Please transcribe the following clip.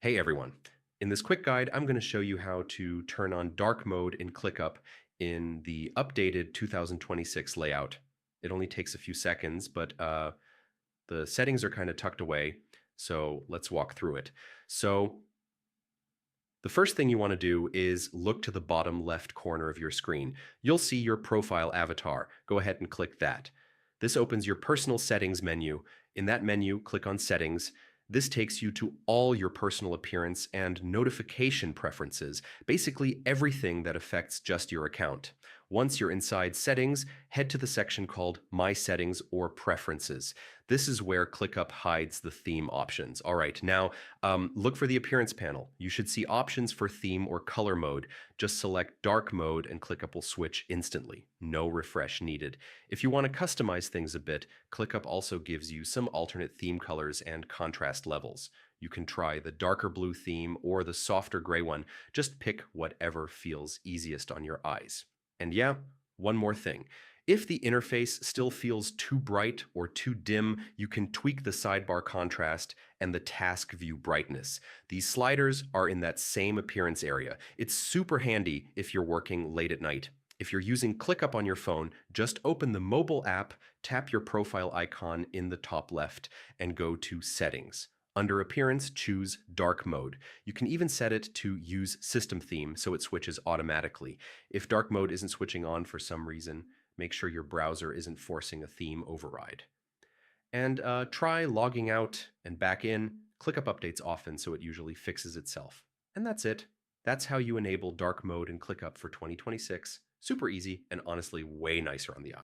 Hey everyone. In this quick guide, I'm going to show you how to turn on dark mode in Clickup in the updated 2026 layout. It only takes a few seconds, but the settings are kind of tucked away, so let's walk through it. So the first thing you want to do is look to the bottom left corner of your screen. You'll see your profile avatar. Go ahead and click that. This opens your personal settings menu. In that menu, click on settings. This takes you to all your personal appearance and notification preferences, basically everything that affects just your account. Once you're inside settings, head to the section called My Settings or Preferences. This is where ClickUp hides the theme options. All right, now look for the appearance panel. You should see options for theme or color mode. Just select dark mode and ClickUp will switch instantly. No refresh needed. If you want to customize things a bit, ClickUp also gives you some alternate theme colors and contrast levels. You can try the darker blue theme or the softer gray one. Just pick whatever feels easiest on your eyes. And yeah, one more thing. If the interface still feels too bright or too dim, you can tweak the sidebar contrast and the task view brightness. These sliders are in that same appearance area. It's super handy if you're working late at night. If you're using ClickUp on your phone, just open the mobile app, tap your profile icon in the top left, and go to Settings. Under Appearance, choose Dark Mode. You can even set it to use System Theme so it switches automatically. If dark mode isn't switching on for some reason, make sure your browser isn't forcing a theme override. And try logging out and back in. ClickUp updates often, so it usually fixes itself. And that's it. That's how you enable dark mode in ClickUp for 2026. Super easy and honestly way nicer on the eye.